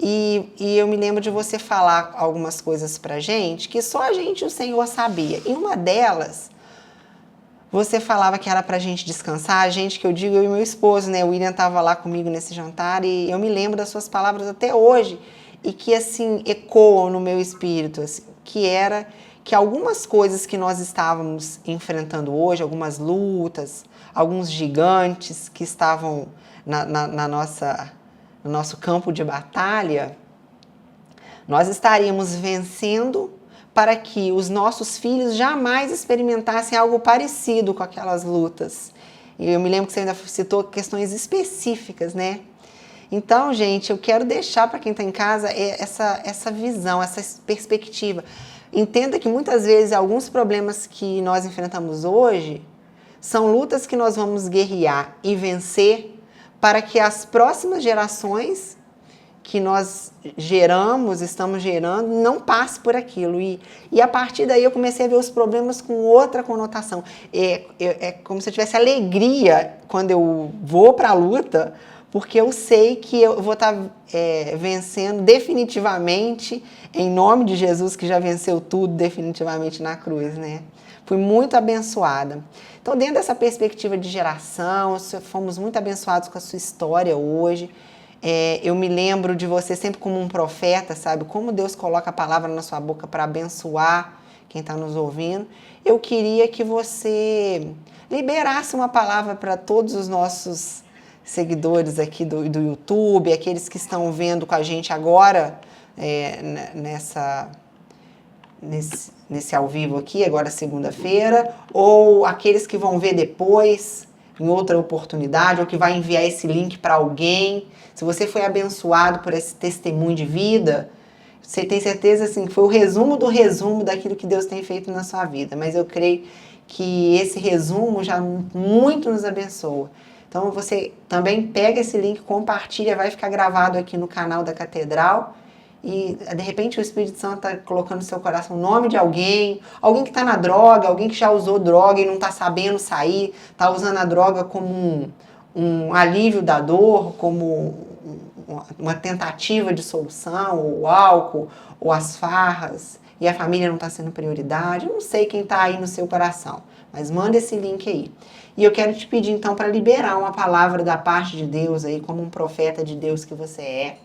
E eu me lembro de você falar algumas coisas pra gente que só a gente e o Senhor sabia. E uma delas, você falava que era pra gente descansar, a gente, que eu digo, eu e meu esposo, né? O William estava lá comigo nesse jantar e eu me lembro das suas palavras até hoje e que, assim, ecoam no meu espírito, assim, que era que algumas coisas que nós estávamos enfrentando hoje, algumas lutas, alguns gigantes que estavam no nosso campo de batalha, nós estaríamos vencendo para que os nossos filhos jamais experimentassem algo parecido com aquelas lutas. E eu me lembro que você ainda citou questões específicas, né? Então, gente, eu quero deixar para quem está em casa essa visão, essa perspectiva. Entenda que muitas vezes alguns problemas que nós enfrentamos hoje São lutas que nós vamos guerrear e vencer para que as próximas gerações que nós estamos gerando, não passe por aquilo. E a partir daí eu comecei a ver os problemas com outra conotação. É como se eu tivesse alegria quando eu vou para a luta, porque eu sei que eu vou estar vencendo definitivamente, em nome de Jesus, que já venceu tudo definitivamente na cruz, né? Fui muito abençoada. Então, dentro dessa perspectiva de geração, fomos muito abençoados com a sua história hoje. Eu me lembro de você sempre como um profeta, sabe? Como Deus coloca a palavra na sua boca para abençoar quem está nos ouvindo. Eu queria que você liberasse uma palavra para todos os nossos seguidores aqui do YouTube, aqueles que estão vendo com a gente agora, nesse ao vivo aqui, agora segunda-feira, ou aqueles que vão ver depois, em outra oportunidade, ou que vai enviar esse link para alguém. Se você foi abençoado por esse testemunho de vida, você tem certeza assim, que foi o resumo do resumo daquilo que Deus tem feito na sua vida. Mas eu creio que esse resumo já muito nos abençoa. Então você também pega esse link, compartilha, vai ficar gravado aqui no canal da Catedral. E de repente o Espírito Santo está colocando no seu coração o nome de alguém que está na droga, alguém que já usou droga e não está sabendo sair, está usando a droga como um alívio da dor, como uma tentativa de solução, ou o álcool, ou as farras, e a família não está sendo prioridade. Eu não sei quem está aí no seu coração, mas manda esse link aí. E eu quero te pedir então para liberar uma palavra da parte de Deus aí, como um profeta de Deus que você é.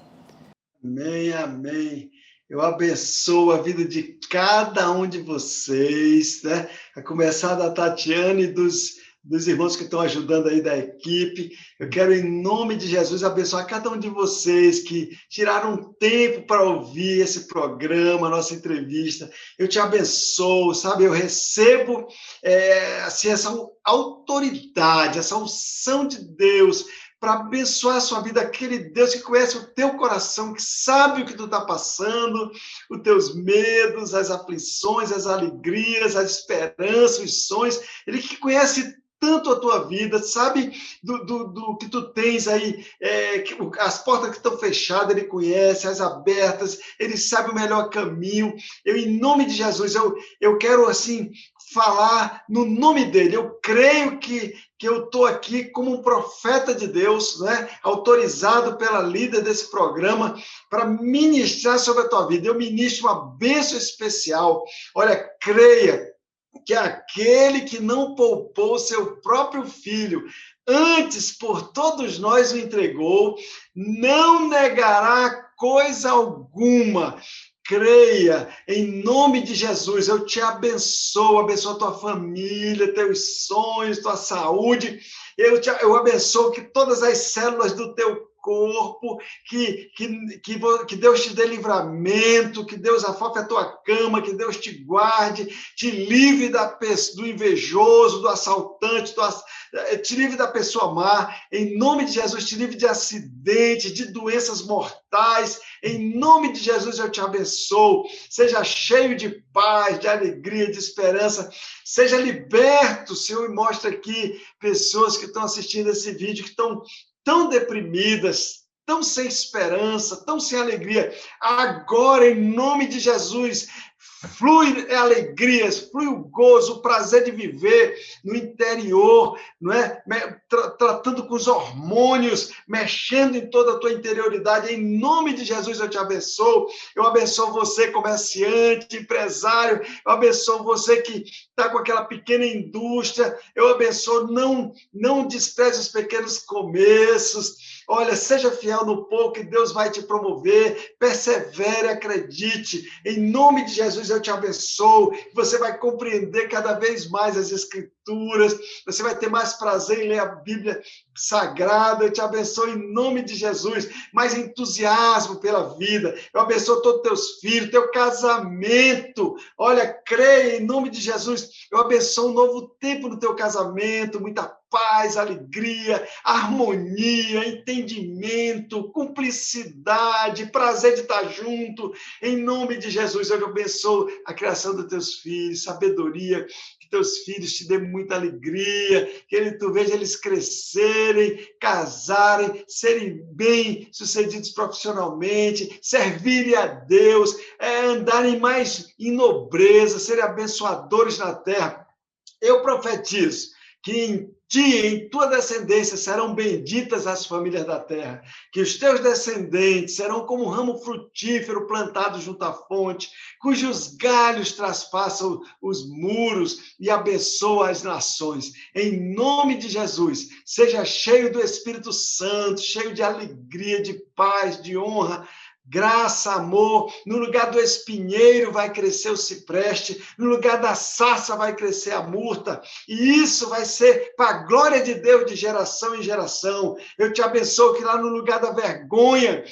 Amém, amém. Eu abençoo a vida de cada um de vocês, né? A começar da Tatiana e dos irmãos que estão ajudando aí da equipe. Eu quero, em nome de Jesus, abençoar cada um de vocês que tiraram um tempo para ouvir esse programa, nossa entrevista. Eu te abençoo, sabe? Eu recebo assim, essa autoridade, essa unção de Deus para abençoar a sua vida, aquele Deus que conhece o teu coração, que sabe o que tu está passando, os teus medos, as aflições, as alegrias, as esperanças, os sonhos, ele que conhece tanto a tua vida, sabe do que tu tens aí, as portas que estão fechadas, ele conhece, as abertas, ele sabe o melhor caminho. Eu, em nome de Jesus, eu quero, assim, falar no nome dele. Eu creio que eu estou aqui como um profeta de Deus, né? Autorizado pela líder desse programa para ministrar sobre a tua vida. Eu ministro uma bênção especial. Olha, creia que aquele que não poupou seu próprio filho, antes por todos nós o entregou, não negará coisa alguma. Creia, em nome de Jesus, eu te abençoo a tua família, teus sonhos, tua saúde. Eu abençoo que todas as células do teu corpo, que Deus te dê livramento, que Deus afofe a tua cama, que Deus te guarde, te livre do invejoso, do assaltante, te livre da pessoa má, em nome de Jesus, te livre de acidentes, de doenças mortais, em nome de Jesus eu te abençoo, seja cheio de paz, de alegria, de esperança, seja liberto, Senhor, e mostra aqui pessoas que estão assistindo esse vídeo, que estão tão deprimidas, tão sem esperança, tão sem alegria. Agora, em nome de Jesus, flui alegrias, flui o gozo, o prazer de viver no interior, não é? Tratando com os hormônios, mexendo em toda a tua interioridade. Em nome de Jesus eu te abençoo. Eu abençoo você, comerciante, empresário. Eu abençoo você que está com aquela pequena indústria. Eu abençoo, não despreze os pequenos começos. Olha, seja fiel no pouco e Deus vai te promover. Persevere, acredite. Em nome de Jesus eu te abençoo. Você vai compreender cada vez mais as Escrituras. Você vai ter mais prazer em ler a Bíblia Sagrada. Eu te abençoo em nome de Jesus. Mais entusiasmo pela vida. Eu abençoo todos os teus filhos, teu casamento. Olha, creia em nome de Jesus. Eu abençoo um novo tempo no teu casamento, muita paz, alegria, harmonia, entendimento, cumplicidade, prazer de estar junto. Em nome de Jesus, eu abençoo a criação dos teus filhos, sabedoria, que teus filhos te dê muita alegria, que tu veja eles crescerem, casarem, serem bem-sucedidos profissionalmente, servirem a Deus, andarem mais em nobreza, serem abençoadores na terra. Eu profetizo que em ti, em tua descendência, serão benditas as famílias da terra, que os teus descendentes serão como um ramo frutífero plantado junto à fonte, cujos galhos traspassam os muros e abençoam as nações. Em nome de Jesus, seja cheio do Espírito Santo, cheio de alegria, de paz, de honra, graça, amor. No lugar do espinheiro vai crescer o cipreste, no lugar da sarça vai crescer a murta, e isso vai ser para a glória de Deus de geração em geração. Eu te abençoo que lá no lugar da vergonha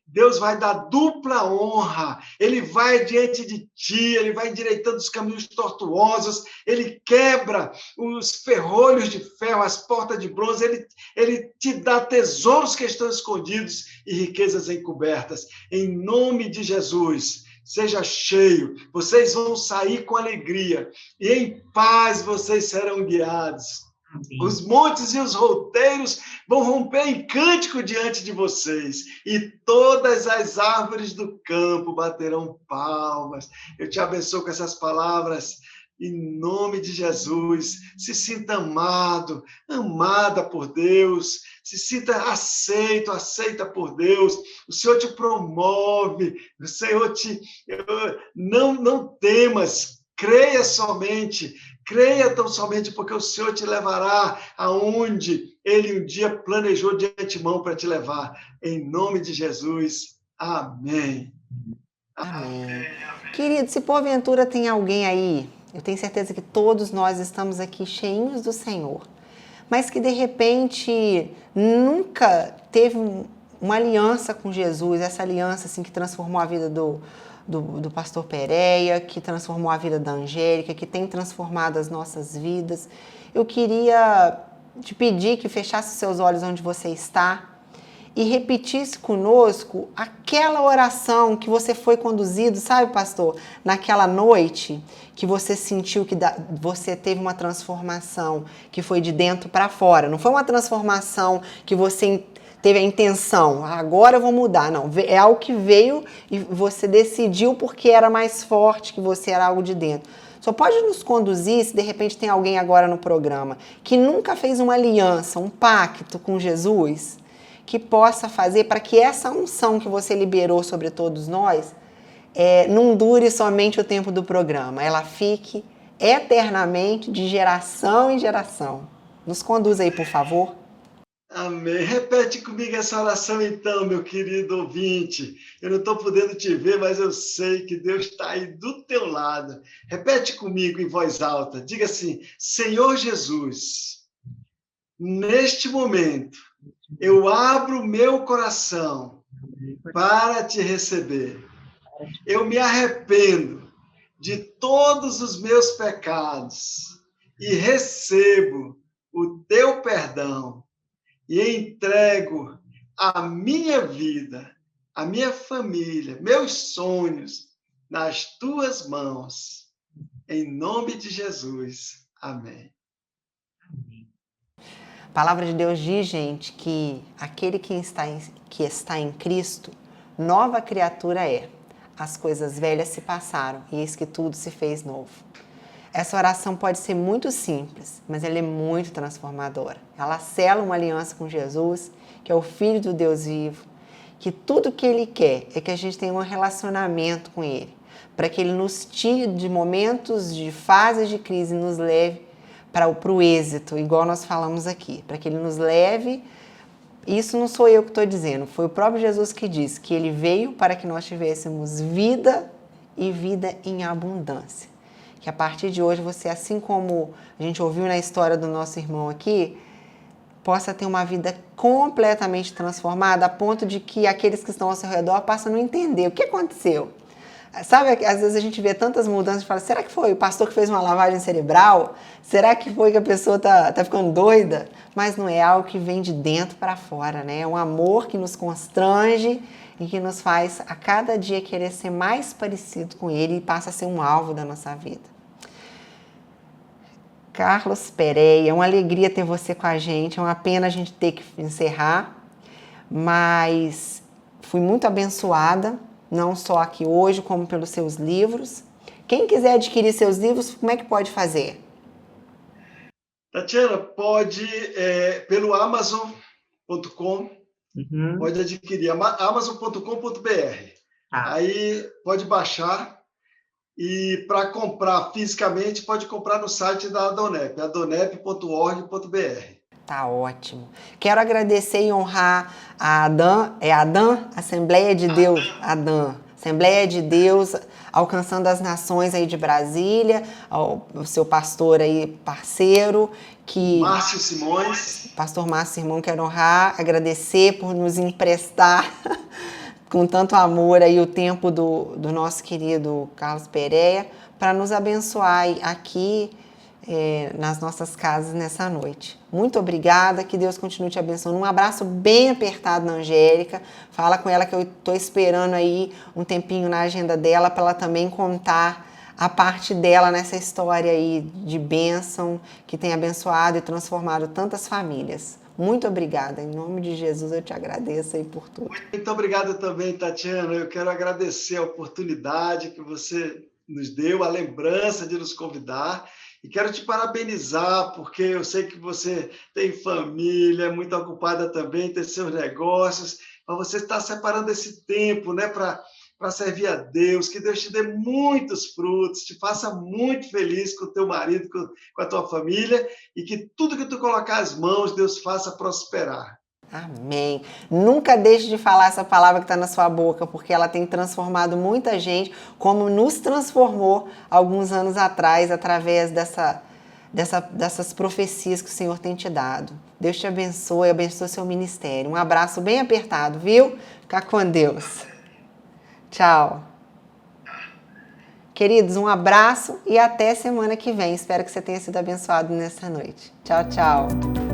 Deus vai dar dupla honra, ele vai diante de ti, ele vai endireitando os caminhos tortuosos, ele quebra os ferrolhos de ferro, as portas de bronze, ele te dá tesouros que estão escondidos e riquezas encobertas. Em nome de Jesus, seja cheio, vocês vão sair com alegria, e em paz vocês serão guiados. Amém. Os montes e os roteiros vão romper em cântico diante de vocês, e todas as árvores do campo baterão palmas. Eu te abençoo com essas palavras, em nome de Jesus. Se sinta amado, amada por Deus, se sinta aceito, aceita por Deus. O Senhor te promove, o Senhor não temas, creia somente, creia tão somente, porque o Senhor te levará aonde Ele um dia planejou de antemão para te levar. Em nome de Jesus, amém. Amém. Querido, se porventura tem alguém aí, eu tenho certeza que todos nós estamos aqui cheinhos do Senhor, mas que de repente nunca teve uma aliança com Jesus, essa aliança assim, que transformou a vida do pastor Pereia, que transformou a vida da Angélica, que tem transformado as nossas vidas. Eu queria te pedir que fechasse os seus olhos onde você está e repetisse conosco aquela oração que você foi conduzido, sabe, pastor? Naquela noite que você sentiu que você teve uma transformação que foi de dentro para fora. Não foi uma transformação que você teve a intenção, agora eu vou mudar. Não, é algo que veio e você decidiu porque era mais forte que você, era algo de dentro. Só pode nos conduzir se de repente tem alguém agora no programa que nunca fez uma aliança, um pacto com Jesus, que possa fazer para que essa unção que você liberou sobre todos nós não dure somente o tempo do programa, ela fique eternamente de geração em geração. Nos conduz aí, por favor. Amém. Repete comigo essa oração então, meu querido ouvinte. Eu não estou podendo te ver, mas eu sei que Deus está aí do teu lado. Repete comigo em voz alta. Diga assim: Senhor Jesus, neste momento, eu abro meu coração para te receber. Eu me arrependo de todos os meus pecados e recebo o teu perdão. E entrego a minha vida, a minha família, meus sonhos nas tuas mãos. Em nome de Jesus. Amém. A palavra de Deus diz, gente, que aquele que está em Cristo, nova criatura é. As coisas velhas se passaram e eis que tudo se fez novo. Essa oração pode ser muito simples, mas ela é muito transformadora. Ela sela uma aliança com Jesus, que é o Filho do Deus vivo, que tudo que Ele quer é que a gente tenha um relacionamento com Ele, para que Ele nos tire de momentos, de fases de crise e nos leve para o êxito, igual nós falamos aqui, para que Ele nos leve. Isso não sou eu que estou dizendo, foi o próprio Jesus que disse que Ele veio para que nós tivéssemos vida e vida em abundância. Que a partir de hoje você, assim como a gente ouviu na história do nosso irmão aqui, possa ter uma vida completamente transformada, a ponto de que aqueles que estão ao seu redor passam a não entender o que aconteceu. Sabe, às vezes a gente vê tantas mudanças e fala, será que foi o pastor que fez uma lavagem cerebral? Será que foi que a pessoa tá ficando doida? Mas não é algo que vem de dentro para fora, né? É um amor que nos constrange e que nos faz a cada dia querer ser mais parecido com Ele e passa a ser um alvo da nossa vida. Carlos Pereira, é uma alegria ter você com a gente, é uma pena a gente ter que encerrar, mas fui muito abençoada, não só aqui hoje, como pelos seus livros. Quem quiser adquirir seus livros, como é que pode fazer? Tatiana, pode, pelo Amazon.com, pode adquirir, amazon.com.br. Aí pode baixar. E para comprar fisicamente, pode comprar no site da Adonep, adonep.org.br. Tá ótimo. Quero agradecer e honrar a ADAM, Assembleia de Deus, ADAM, Assembleia de Deus Alcançando as Nações aí de Brasília, o seu pastor aí, parceiro, Márcio Simões. Pastor Márcio Simão, quero honrar, agradecer por nos emprestar com tanto amor aí o tempo do nosso querido Carlos Pereira para nos abençoar aqui nas nossas casas nessa noite. Muito obrigada, que Deus continue te abençoando. Um abraço bem apertado na Angélica. Fala com ela que eu estou esperando aí um tempinho na agenda dela para ela também contar a parte dela nessa história aí de bênção que tem abençoado e transformado tantas famílias. Muito obrigada. Em nome de Jesus, eu te agradeço aí por tudo. Muito obrigado também, Tatiana. Eu quero agradecer a oportunidade que você nos deu, a lembrança de nos convidar. E quero te parabenizar, porque eu sei que você tem família, muito ocupada também, tem seus negócios, mas você está separando esse tempo, né, para servir a Deus. Que Deus te dê muitos frutos, te faça muito feliz com o teu marido, com a tua família, e que tudo que tu colocar as mãos, Deus faça prosperar. Amém. Nunca deixe de falar essa palavra que está na sua boca, porque ela tem transformado muita gente, como nos transformou alguns anos atrás, através dessas profecias que o Senhor tem te dado. Deus te abençoe, abençoe seu ministério. Um abraço bem apertado, viu? Fica com Deus. Tchau. Queridos, um abraço e até semana que vem. Espero que você tenha sido abençoado nessa noite. Tchau, tchau.